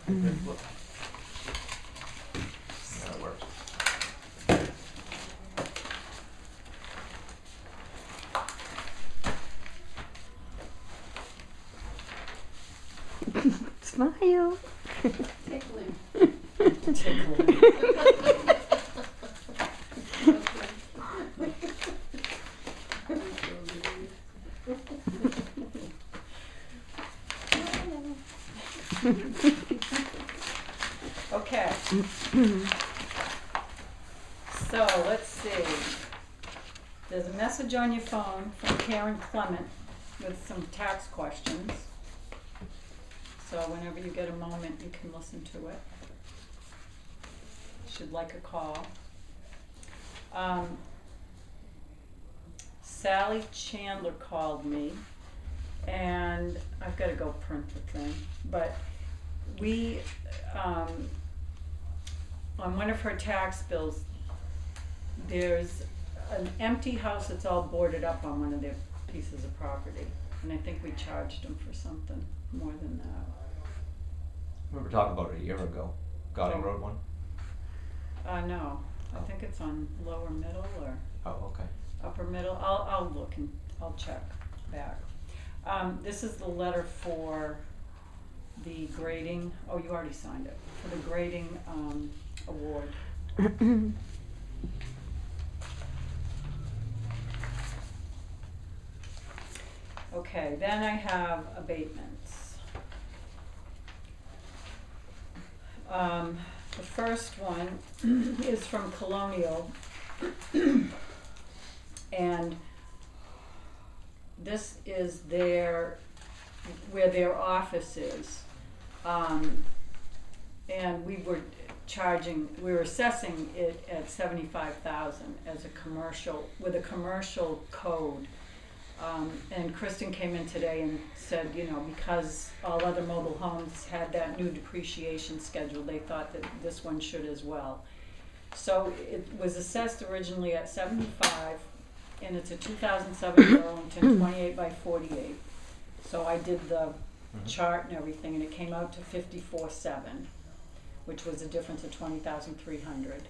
Look. Yeah, it works. Smile. Tickling. Tickling. Okay. So let's see. There's a message on your phone from Karen Clement with some tax questions. So whenever you get a moment, you can listen to it. Should like a call. Sally Chandler called me, and I've got to go print the thing, but we, on one of her tax bills, there's an empty house that's all boarded up on one of their pieces of property, and I think we charged them for something more than that. Remember talking about it a year ago, Gauding Oh. Road one? No, I think it's on lower middle or Oh, okay. upper middle. I'll look and I'll check back. This is the letter for the grading. Oh, you already signed it. For the grading award. Okay, then I have abatements. The first one is from Colonial, and this is where their office is. And we were assessing it at 75,000 as a commercial, with a commercial code. And Kristen came in today and said, you know, because all other mobile homes had that new depreciation schedule, they thought that this one should as well. So it was assessed originally at 75, and it's a 2007 Burlington 28 by 48. So I did the chart and everything, and it came out to 54.7, which was a difference of 20,300.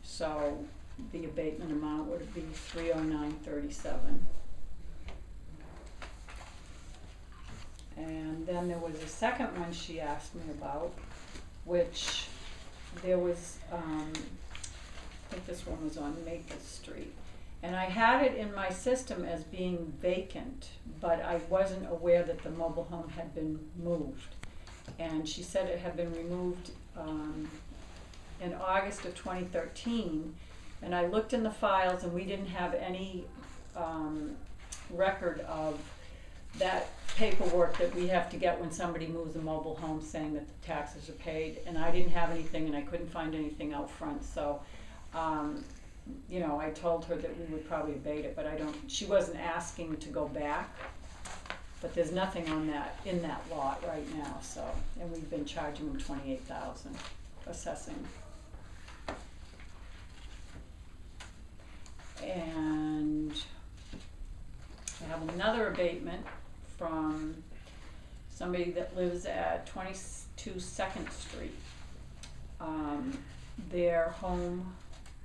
So the abatement amount would be 309.37. And then there was a second one she asked me about, which there was, I think this one was on Maple Street. And I had it in my system as being vacant, but I wasn't aware that the mobile home had been moved. And she said it had been removed in August of 2013. And I looked in the files, and we didn't have any record of that paperwork that we have to get when somebody moves a mobile home saying that the taxes are paid. And I didn't have anything, and I couldn't find anything out front. So, you know, I told her that we would probably abate it, but she wasn't asking to go back. But there's nothing on that, in that lot right now, so, and we've been charging them 28,000, assessing. And I have another abatement from somebody that lives at 22 2nd Street. Their home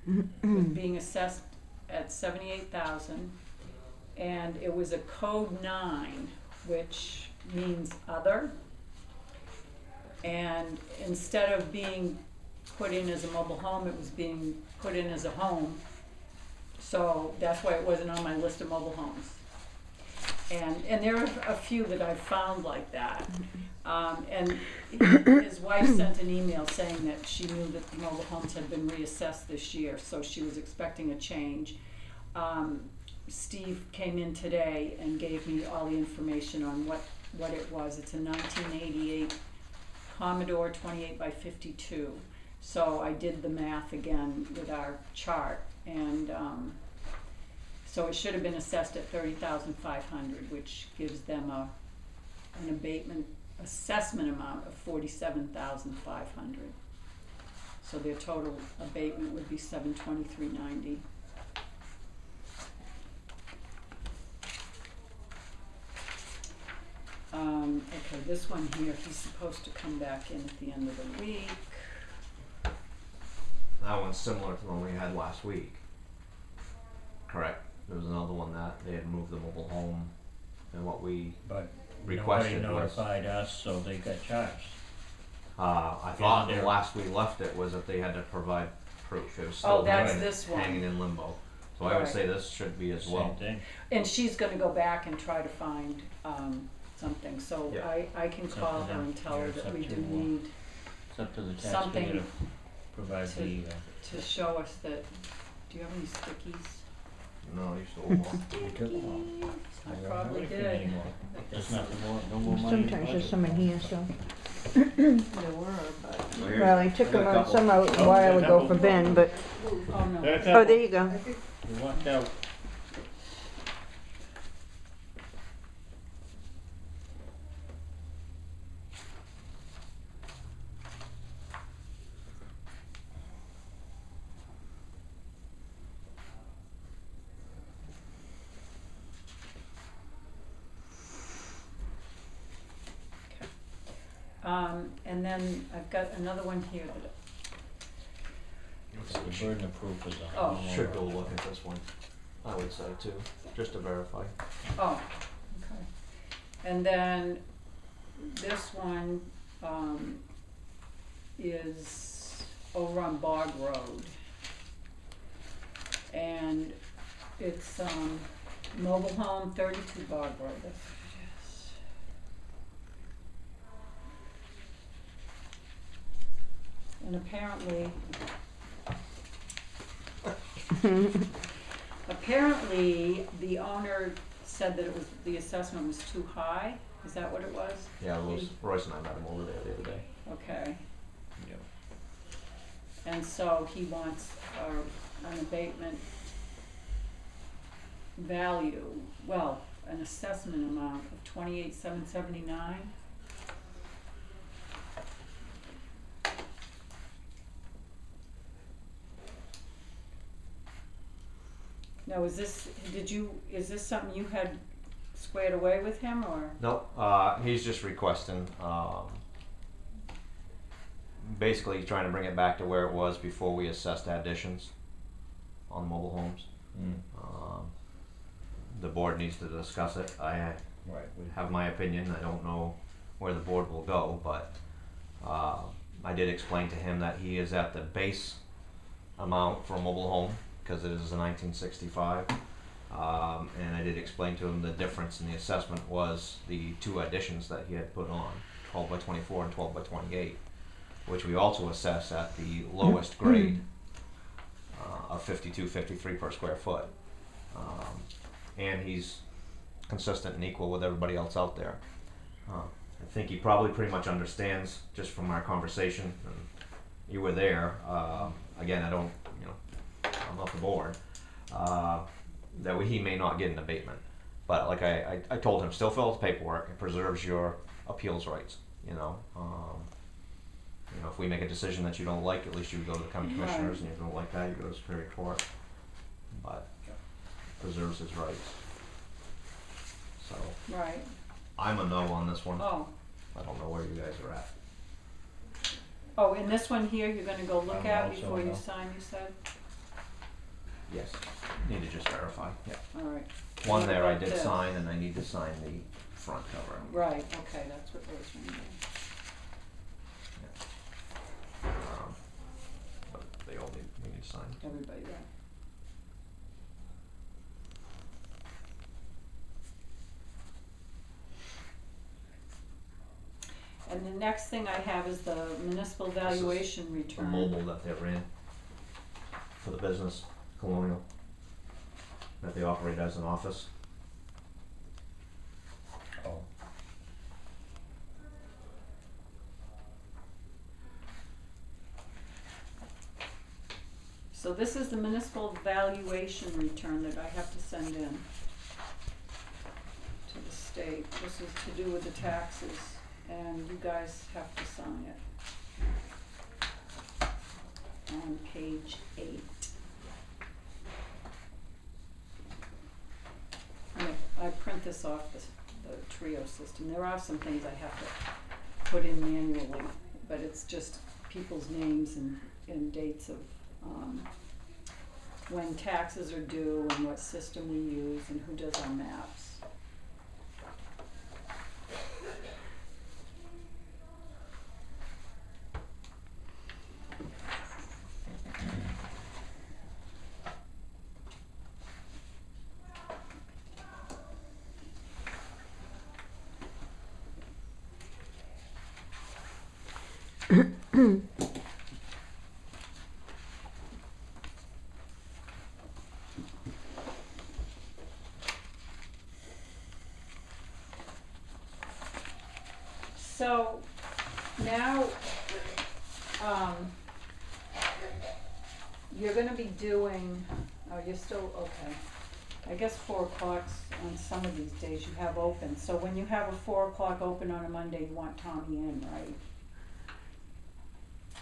was being assessed at 78,000, and it was a code 9, which means other. And instead of being put in as a mobile home, it was being put in as a home. So that's why it wasn't on my list of mobile homes. And there are a few that I've found like that. And his wife sent an email saying that she knew that the mobile homes had been reassessed this year, so she was expecting a change. Steve came in today and gave me all the information on what it was. It's a 1988 Commodore 28 by 52. So I did the math again with our chart, and so it should have been assessed at 30,500, which gives them an abatement assessment amount of 47,500. So their total abatement would be 723.90. Okay, this one here, he's supposed to come back in at the end of the week. That one's similar to the one we had last week. Correct. There was another one that they had moved the mobile home, and what we But requested nobody was. notified us, so they got charged. I thought Yeah, the they're- last we left it was that they had to provide proof. It was Oh, still that's hanging, this one. hanging in limbo. So I would Right. say this should be as Same well. thing. And she's gonna go back and try to find, something, so Yeah. I can It's up call to her them. and tell her Yeah, it's that up we to do them. need It's up to the Something taxpayer to provide to- the, to show us that, do you have any stickies? No, you stole one. Stickies, I don't probably have anything did. anymore. There's nothing more, no more money in the Sometimes there's budget. some in here, so. There were, but, Well, I took I got them a out, couple. some out a Oh, while got a ago couple. for Ben, but, oh no. Got a oh, couple. there you go. You walked out. And then I've got another one here that, The burden of proof is on. Oh. the Should go homeowner. look at this one. I would say too, just to verify. oh, okay. And then this one, is over on Bog Road. And it's, mobile home, 32 Bog Road, that's what it is. And apparently the owner said that it was, the assessment was too high, is that what it was? Yeah, Royce and I met him over there the other day. Okay, Yep. and so he wants an abatement value, well, an assessment amount of $28,779. Now, is this something you had squared away with him, or? Nope, he's just requesting, basically he's trying to bring it back to where it was before we assessed additions on mobile homes. Mm. The board needs to discuss it. I Right. have my opinion. I don't know where the board will go, but I did explain to him that he is at the base amount for a mobile home because it is a 1965. And I did explain to him the difference in the assessment was the two additions that he had put on, 12 by 24 and 12 by 28, which we also assess at the lowest grade of 52, 53 per square foot. And he's consistent and equal with everybody else out there. I think he probably pretty much understands just from our conversation, and you were there. Again, I don't, I'm not the board. That he may not get an abatement, but like I told him, still fill out the paperwork. It preserves your appeals rights. If we make a decision that you don't like, at least you go to the county commissioners, and if you don't like that, you go to Superior Court. But preserves his rights. So Right, I'm a no on this one. oh, I don't know where you guys are at. oh, and this one here, you're gonna go look I'm at also before you no. sign, you said? Yes, need to just verify. Yeah. All right, One What there I about did this? sign, and I need to sign the front cover. right, okay, that's what those ones But they all we need to sign. are, everybody, right. And the next thing I have is the municipal valuation The return. mobile that they ran for the business, Colonial, that they operate as an office. Oh. So this is the municipal valuation return that I have to send in to the state. This is to do with the taxes, and you guys have to sign it on page 8. I print this off the trio system. There are some things I have to put in manually, but it's just people's names and dates of, when taxes are due and what system we use and who does our maps. So now, you're gonna be doing, oh, you're still, okay. I guess 4 o'clock's on some of these days you have open. So when you have a 4 o'clock open on a Monday, you want Tommy in, right?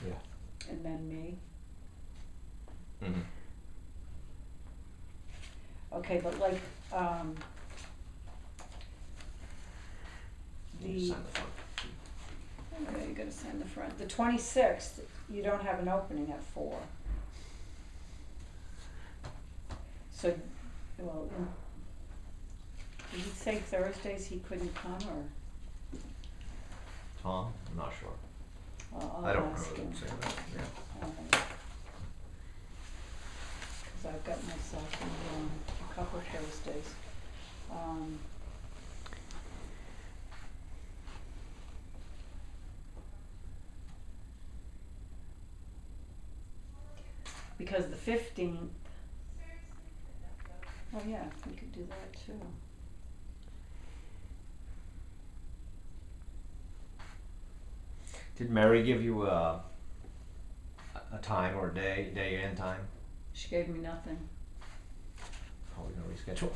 Yeah. And then me? Mm-hmm. Okay, but like, You sign the front. okay, you gotta sign the front. The 26th, you don't have an opening at 4. So, well, did he say Thursdays he couldn't come, or? Tom? I'm not sure. I'll I don't ask remember him. them saying that, yeah. Cause I've got myself in, a couple Thursdays. Because the 15th, oh yeah, we could do that too. Did Mary give you a time or a day and time? She gave me nothing. Probably gonna reschedule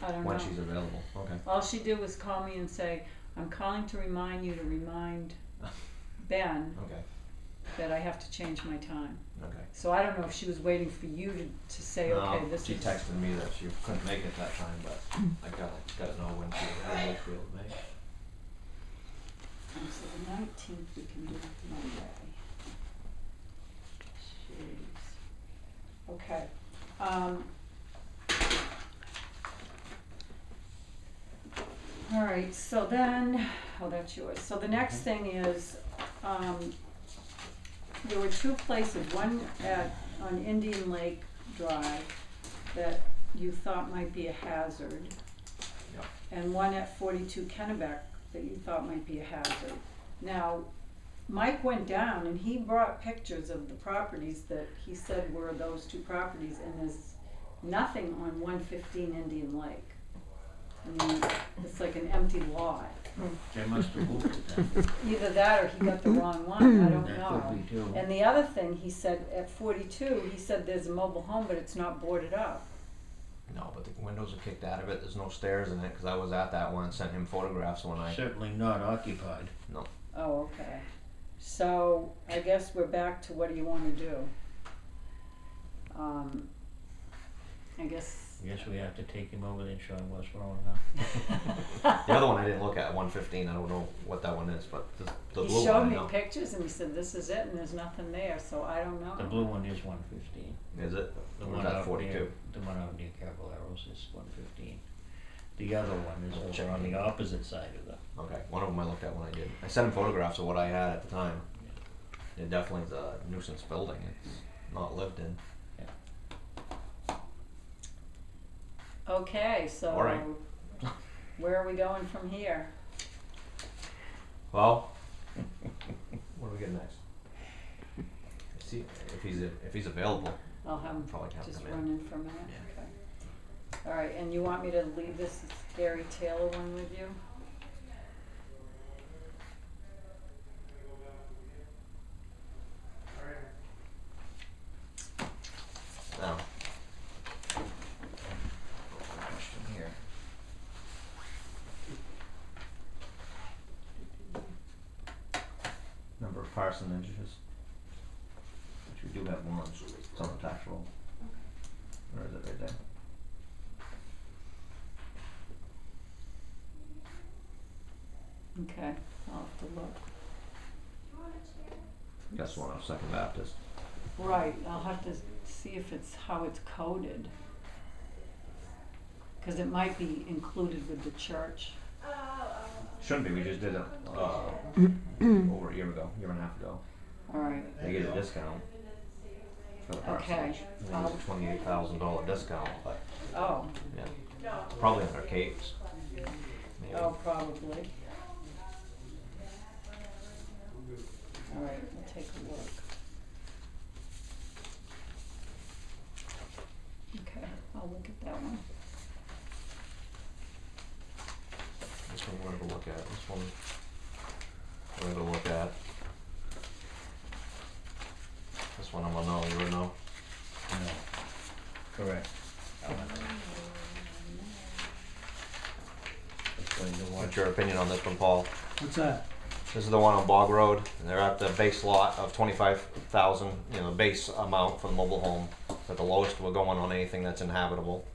I don't know. when she's available, okay. All she did was call me and say, I'm calling to remind you to remind Ben Okay, that I have to change my time. okay. So I don't know if she was waiting for you to say, okay, No, this she is. texted me that she couldn't make it that time, but I gotta know when she will be able to make it. So the 19th we can do Monday. Jeez. Okay. All right, so then, oh, that's yours. So the next thing is, there were 2 places, one on Indian Lake Drive that you thought might be a hazard, Yep. and one at 42 Kennebec that you thought might be a hazard. Now, Mike went down and he brought pictures of the properties that he said were those 2 properties, and there's nothing on 115 Indian Lake. I mean, it's like an empty lot. They must have moved it then. Either that or he got the wrong one, I don't That know. could be too. And the other thing, he said at 42, he said there's a mobile home, but it's not boarded up. No, but the windows are kicked out of it, there's no stairs in it, cause I was at that one and sent him photographs when I, Certainly not occupied. no. Oh, okay. So I guess we're back to what do you wanna do? I guess, Guess we have to take him over there and show him what's wrong, huh? The other one I didn't look at, 115, I don't know what that one is, but the blue he one showed I me know. pictures and he said this is it and there's nothing there, so I don't know. The blue one is 115. Is it? The Or is one that out 42? near, the one out near Caballeros is 115. The other one is I'll over check on it the out. opposite side of the. Okay, one of them I looked at when I did. I sent him photographs of what I had at the time. It definitely is a nuisance building, it's not lived in. Okay, so All right. where are we going from here? Well, what do we get next? See, if he's available, I'll have him probably have just him run in. in for a minute, okay. All right, and you want me to leave this Gary Taylor one with you? Now. Question here. Number of parsonages, which we do have one, it's on the tax roll. Where is it, right there? Okay, I'll have to look. That's one of Second Baptist. Right, I'll have to see if it's how it's coded. Cause it might be included with the church. Shouldn't be, we just did it, over a year ago, year and a half ago. Alright, They get a discount for the parsonage. okay. They get a $28,000 discount, but, Oh, yeah, probably under capes. Maybe. oh, probably. Alright, we'll take a look. Okay, I'll look at that one. This one we're gonna look at, this one we're gonna look at. This one I'm gonna know, you would know. No. Correct. That's what you want. What's your opinion on this one, Paul? What's that? This is the one on Bog Road, and they're at the base lot of 25,000, you know, the base amount for the mobile home, at the lowest we're going on anything that's inhabitable.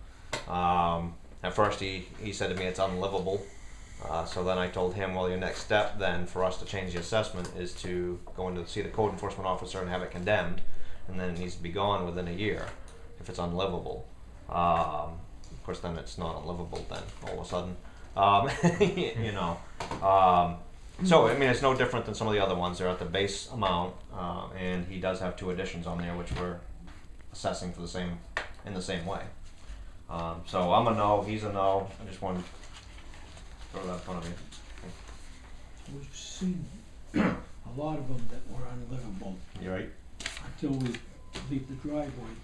At first he said to me it's unlivable, so then I told him, well, your next step then for us to change the assessment is to go in to see the code enforcement officer and have it condemned, and then it needs to be gone within a year if it's unlivable. Of course then it's not unlivable then, all of a sudden. You know. So, I mean, it's no different than some of the other ones. They're at the base amount, and he does have 2 additions on there, which we're assessing for in the same way. So I'm a no, he's a no. I just wanted to throw that in front of you. We've seen a lot of them that were unlivable You right? until we leave the driveway.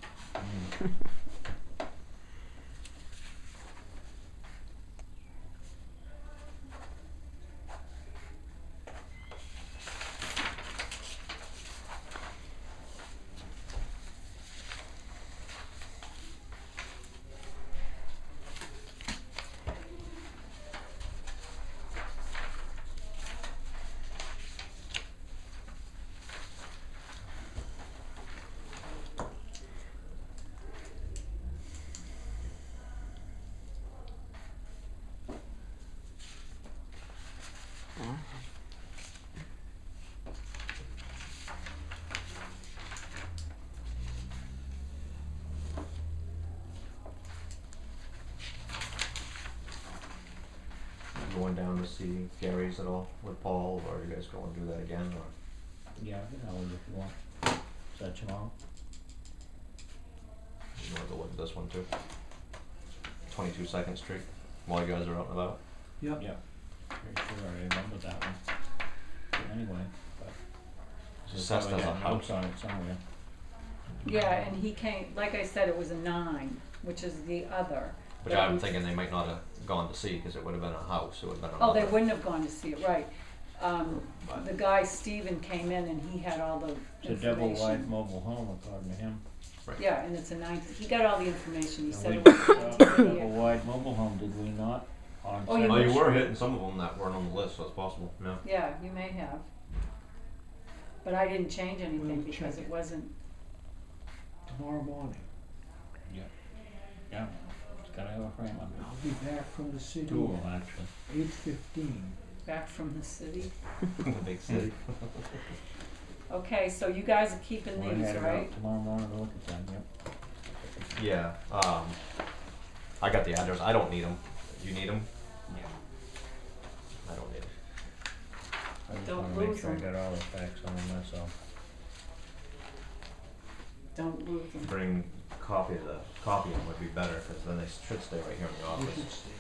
Going down to see Gary's at all with Paul, or are you guys going to do that again, or? Yeah, I can hold it if you want. Is that tomorrow? You want to go look at this one too? 22 2nd Street, while you guys are out and about. Yep. Yeah. Pretty sure I remember that one. Anyway, but. It's assessed as a house. Notes on it somewhere. Yeah, and he came, like I said, it was a 9, which is the other. Which I'm thinking they might not have gone to see, because it would have been a house, it would have been Oh, another. they wouldn't have gone to see it, right. The guy, Steven, came in and he had all the It's a information. double wide mobile home according to him. Right. Yeah, and it's a 9, he got all the information, he And said we it was saw a 1988. double wide mobile home, did we not? On Oh, you Oh, Second you were Street? hitting some of them that weren't on the list, so it's possible, yeah. Yeah, you may have. But I didn't change anything We'll because check it it. wasn't, Tomorrow morning. Yeah, it's gotta have a frame on it. I'll be back from the city 2 of them at actually. 8:15. back from the city. The big city. Okay, so you guys are keeping We're these, headed right? out tomorrow morning to look at them, yep. Yeah, I got the address, I don't need them. You need them? Yeah. I don't need them. I just Don't wanna make lose sure I them. got all the facts on them, that's all. Don't lose them. Bring copy of them would be better, because then they should stay right here in the We office. should see.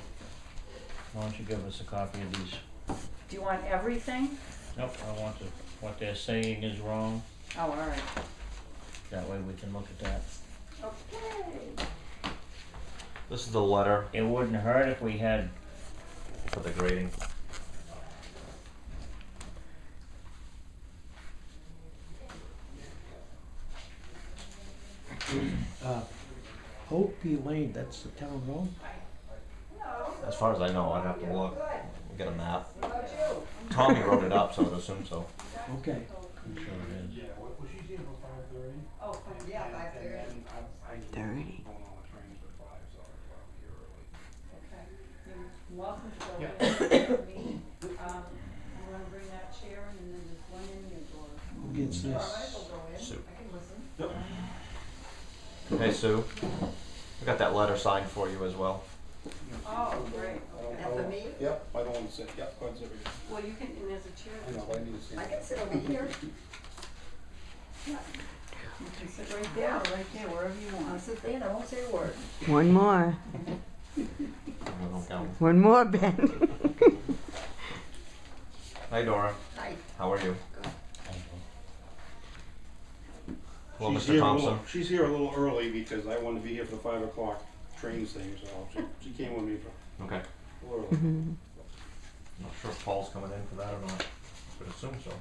Why don't you give us a copy of these? Do you want everything? Nope, I want what they're saying is wrong, Oh, all right. that way we can look at that. Okay. This is the letter It wouldn't hurt if we had, for the grading. Hope Lane, that's the town road? As far as I know, I'd have to look, get a map. Tommy wrote it up, so I'd assume so. Okay. I'm sure it is. Dirty. Okay. You're welcome to go in. gets this. Sue. Hey Sue, I got that letter signed for you as well. Oh, great. And for me, Yep, I don't want to sit, yep, go ahead, sit over here. Well, you can, and there's a chair. I know, but I need to stand. I can sit over here. You can sit right there, or right there, wherever you I'll want. sit there and I won't say a word. One more. Don't count. One more, Ben. Hi Dora, Hi. how are you? Hello, She's Mr. here a Thompson. little- She's here a little early because I wanted to be here for the 5 o'clock trains thing, so she came with me for Okay. a little early. Mhm. Not sure if Paul's coming in for that or not. Would assume so.